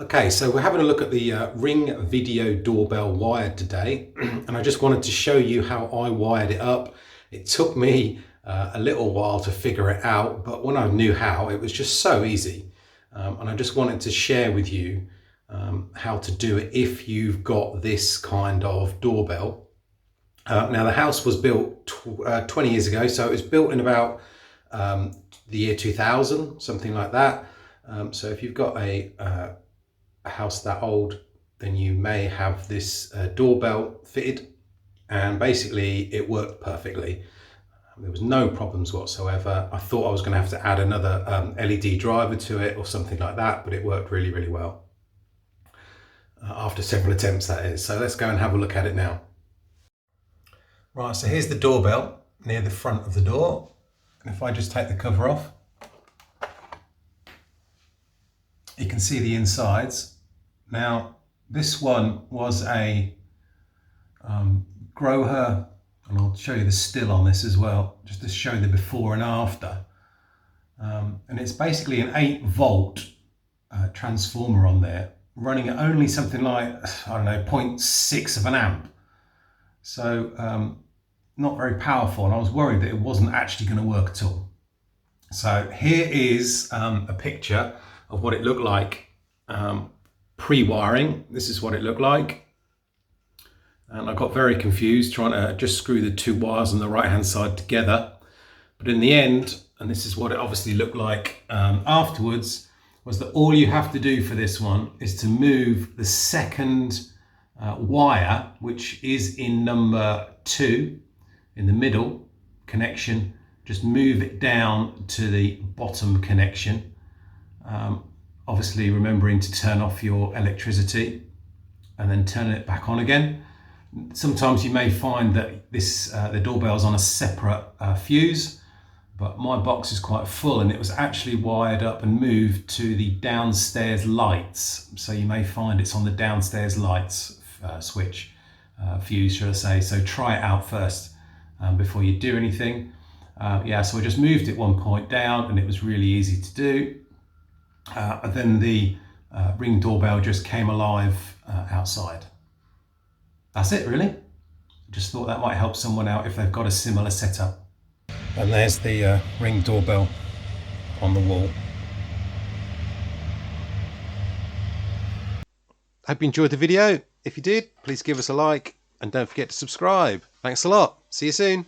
Okay, so we're having a look at the Ring Video Doorbell Wired today, and I just wanted to show you how I wired it up. It took me a little while to figure it out, but when I knew how, it was just so easy. And I just wanted to share with you how to do it if you've got this kind of doorbell. Now, the house was built 20 years ago, so it was built in about the year 2000, something like that. So if you've got a house that old, then you may have this doorbell fitted, and basically it worked perfectly. There was no problems whatsoever. I thought I was going to have to add another LED driver to it or something like that, but it worked really, really well. After several attempts, that is. So let's go and have a look at it now. Right, so here's the doorbell near the front of the door. And if I just take the cover off, you can see the insides. Now, this one was a Grothe, and I'll show you the still on this as well, just to show the before and after. And it's basically an 8-volt transformer on there, running at only something like, I don't know, 0.6 of an amp. So not very powerful, and I was worried that it wasn't actually going to work at all. So here is a picture of what it looked like pre-wiring. This is what it looked like, and I got very confused trying to just screw the two wires on the right hand side together, but in the end, and this is what it obviously looked like afterwards, was that all you have to do for this one is to move the second wire, which is in number 2 in the middle connection. Just move it down to the bottom connection, obviously remembering to turn off your electricity and then turn it back on again. Sometimes you may find that this the doorbell's on a separate fuse, but my box is quite full and it was actually wired up and moved to the downstairs lights. So you may find it's on the downstairs lights switch fuse, should I say. So try it out first before you do anything. Yeah, so I just moved it one point down and it was really easy to do. And then the Ring doorbell just came alive outside. That's it, really. Just thought that might help someone out if they've got a similar setup. And there's the Ring doorbell on the wall. Hope you enjoyed the video. If you did, please give us a like and don't forget to subscribe. Thanks a lot. See you soon.